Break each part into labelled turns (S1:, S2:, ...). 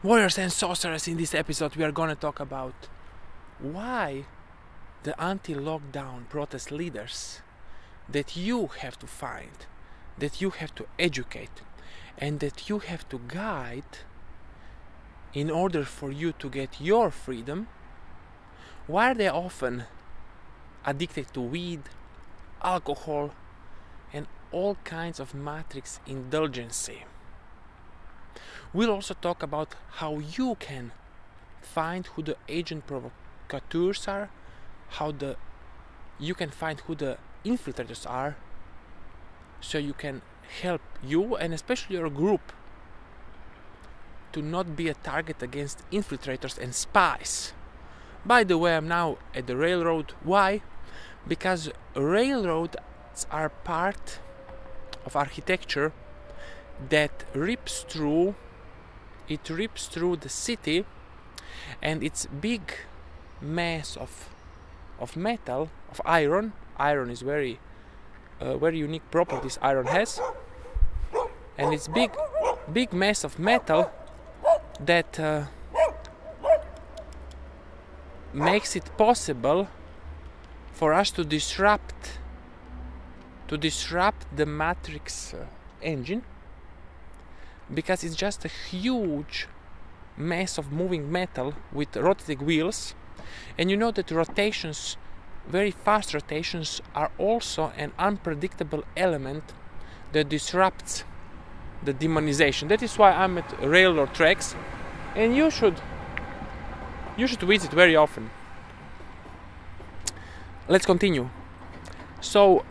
S1: Warriors and sorcerers, in this episode we are gonna talk about why the anti-lockdown protest leaders that you have to find, that you have to educate, and that you have to guide in order for you to get your freedom, why are they often addicted to weed, alcohol, and all kinds of matrix indulgency. We'll also talk about how you can find who the agent provocateurs are, you can find who the infiltrators are, so you can help you and especially your group to not be a target against infiltrators and spies. By the way, I'm now at the railroad. Why? Because railroads are part of architecture that rips through the city, and it's big mass of metal, of iron. Iron is very unique properties iron has, and it's big mass of metal that makes it possible for us to disrupt the matrix engine, because it's just a huge mass of moving metal with rotating wheels. And you know that rotations, very fast rotations, are also an unpredictable element that disrupts the demonization. That is why I'm at railroad tracks, and you should visit very often. Let's continue. So,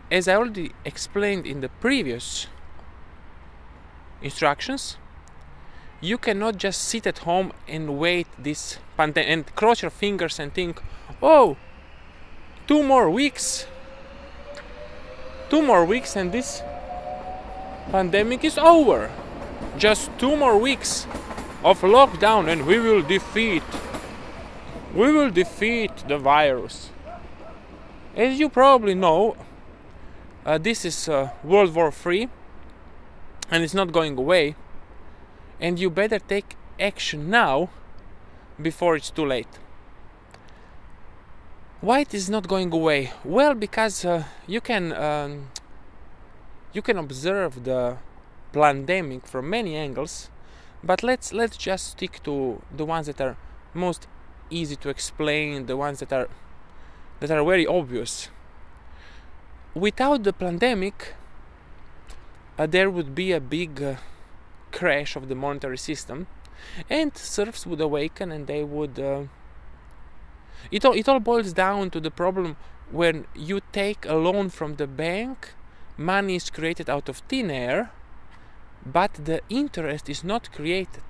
S1: as I already explained in the previous instructions, you cannot just sit at home and wait this pandemic and cross your fingers and think, oh, 2 more weeks and this pandemic is over. Just 2 more weeks of lockdown and we will defeat the virus. As you probably know, this is World War III, and it's not going away, and you better take action now before it's too late. Why it is not going away? Well, because you can observe the pandemic from many angles, but let's just stick to the ones that are most easy to explain, the ones that are very obvious. Without the pandemic, there would be a big crash of the monetary system, and serfs would awaken, and they would. It all boils down to the problem: when you take a loan from the bank, money is created out of thin air, but the interest is not created.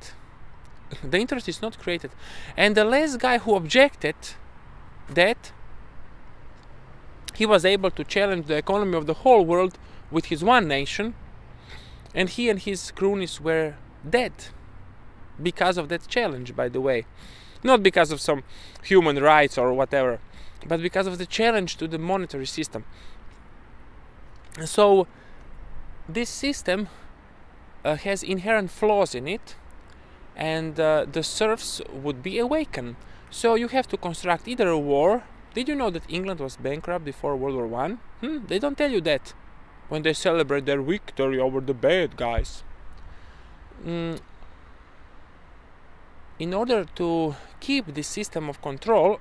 S1: The interest is not created, and the last guy who objected that, he was able to challenge the economy of the whole world with his one nation, and he and his cronies were dead because of that challenge, by the way. Not because of some human rights or whatever, but because of the challenge to the monetary system. So this system has inherent flaws in it, and the serfs would be awakened. So you have to construct either a war. Did you know that England was bankrupt before World War I? They don't tell you that when they celebrate their victory over the bad guys. In order to keep this system of control,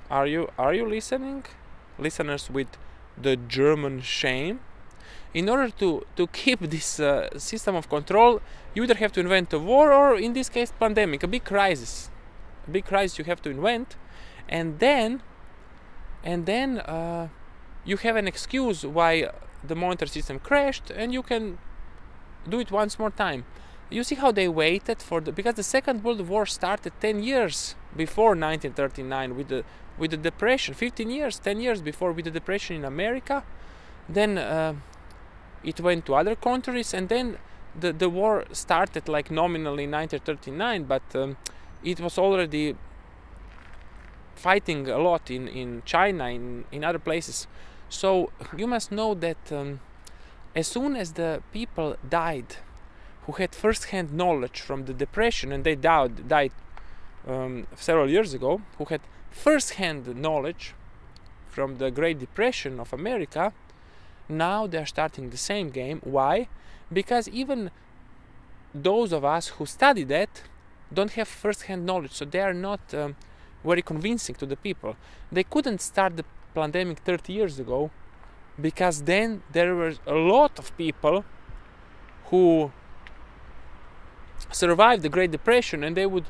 S1: are you listening, listeners with the German shame? In order to keep this system of control, you either have to invent a war, or in this case pandemic, a big crisis you have to invent, and then you have an excuse why the monetary system crashed, and you can do it once more time. You see how they waited because the Second World War started 10 years before 1939 with the depression. 10 years before, with the depression in America. Then it went to other countries, and then the war started like nominally in 1939, but it was already fighting a lot in China, in other places. So you must know that as soon as the people died who had first-hand knowledge from the depression, and they died several years ago, who had first-hand knowledge from the Great Depression of America, now they're starting the same game. Why? Because even those of us who study that don't have first-hand knowledge, so they are not very convincing to the people. They couldn't start the pandemic 30 years ago because then there were a lot of people who survived the Great Depression, and they would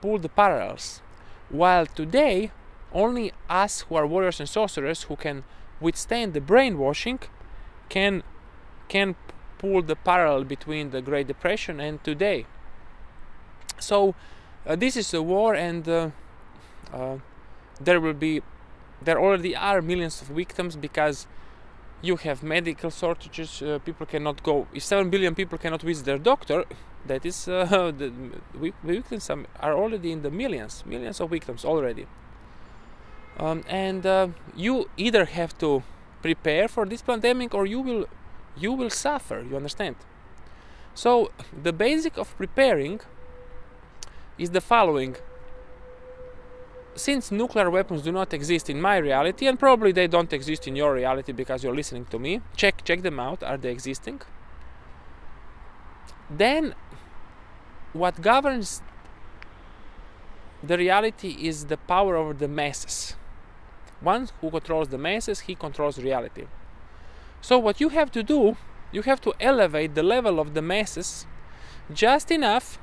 S1: pull the parallels. While today, only us who are warriors and sorcerers who can withstand the brainwashing can pull the parallel between the Great Depression and today. So this is a war, and there already are millions of victims because you have medical shortages. People cannot go. If 7 billion people cannot visit their doctor, that is the victims are already in the millions of victims already. And you either have to prepare for this pandemic, or you will suffer. You understand? So the basic of preparing is the following. Since nuclear weapons do not exist in my reality, and probably they don't exist in your reality because you're listening to me, check them out. Are they existing? Then what governs the reality is the power over the masses. One who controls the masses, he controls reality. So what you have to do, you have to elevate the level of the masses just enough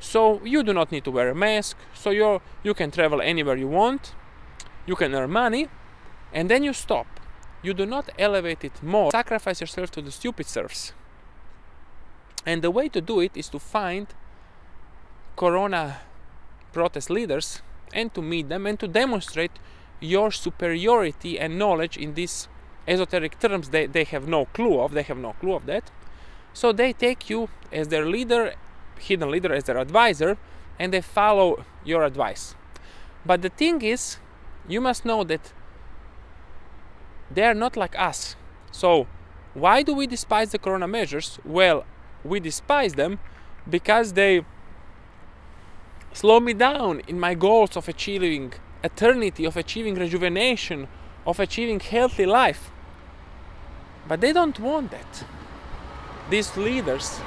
S1: so you do not need to wear a mask, so you can travel anywhere you want, you can earn money, and then you stop. You do not elevate it more. Sacrifice yourself to the stupid serfs. And the way to do it is to find Corona protest leaders and to meet them and to demonstrate your superiority and knowledge in these esoteric terms they have no clue of. They have no clue of that. So they take you as their leader, hidden leader, as their advisor, and they follow your advice. But the thing is, you must know that they are not like us. So why do we despise the Corona measures? Well, we despise them because they slow me down in my goals of achieving eternity, of achieving rejuvenation, of achieving healthy life. But they don't want that. These leaders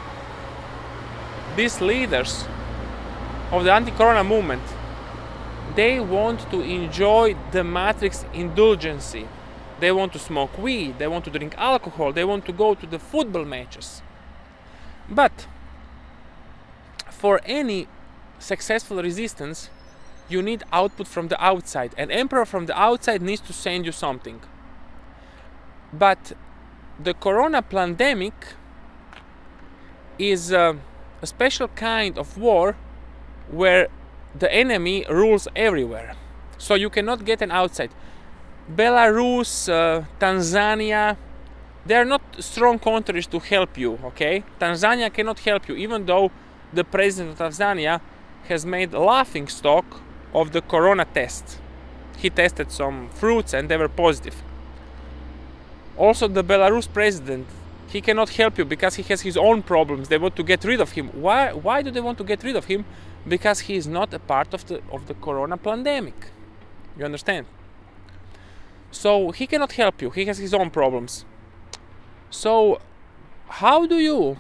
S1: of the anti-corona movement, they want to enjoy the matrix indulgency. They want to smoke weed, they want to drink alcohol, they want to go to the football matches. But for any successful resistance, you need output from the outside. An emperor from the outside needs to send you something. But the Corona pandemic is a special kind of war where the enemy rules everywhere. So you cannot get an outside. Belarus, Tanzania, they are not strong countries to help you, okay? Tanzania cannot help you, even though the president of Tanzania has made a laughing stock of the Corona test. He tested some fruits and they were positive. Also the Belarus president, he cannot help you because he has his own problems. They want to get rid of him. Why do they want to get rid of him? Because he is not a part of the Corona pandemic. You understand? So he cannot help you. He has his own problems. So how do you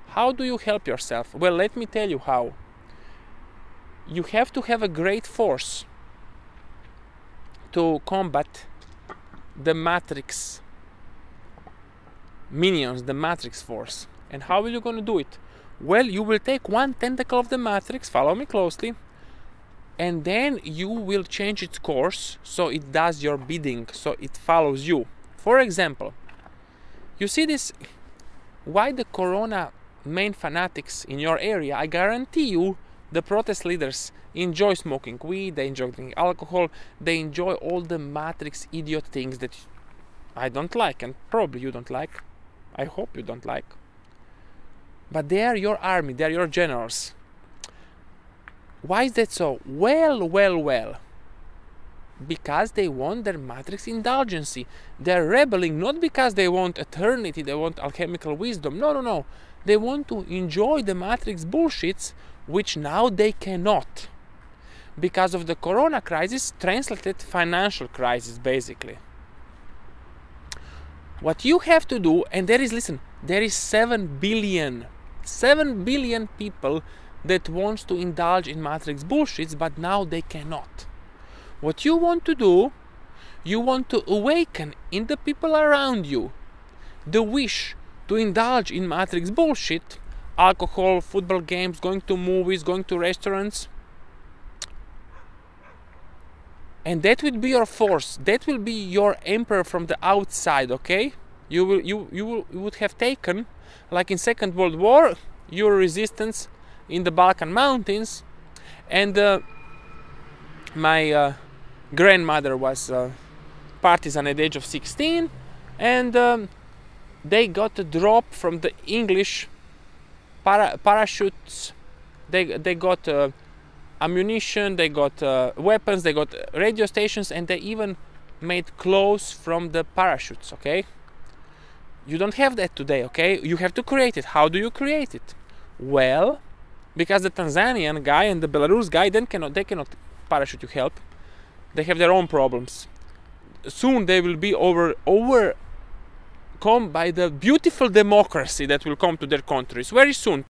S1: help yourself? Well, let me tell you how. You have to have a great force to combat the matrix minions, the matrix force. And how are you going to do it? Well, you will take one tentacle of the matrix, follow me closely, and then you will change its course so it does your bidding, so it follows you. For example, you see this, why the Corona main fanatics in your area, I guarantee you the protest leaders enjoy smoking weed, they enjoy drinking alcohol, they enjoy all the matrix idiot things that I don't like, and probably you don't like. I hope you don't like. But they are your army, they are your generals. Why is that so? Well. because they want their matrix indulgency. They're rebelling not because they want eternity, they want alchemical wisdom. No, no, no. They want to enjoy the matrix bullshits, which now they cannot. Because of the corona crisis, translated financial crisis, basically. What you have to do, and there is, listen, there is 7 billion people that wants to indulge in matrix bullshits, but now they cannot. What you want to do, you want to awaken in the people around you the wish to indulge in matrix bullshit, alcohol, football games, going to movies, going to restaurants. And that would be your force. That will be your emperor from the outside, okay? You would have taken, like in Second World War, your resistance in the Balkan mountains. And my grandmother was partisan at the age of 16, and they got a drop from the English parachutes. They got ammunition, they got weapons, they got radio stations, and they even made clothes from the parachutes, okay? You don't have that today, okay? You have to create it. How do you create it? Well, because the Tanzanian guy and the Belarus guy they cannot parachute you help. They have their own problems. Soon they will be overcome by the beautiful democracy that will come to their countries. Very soon.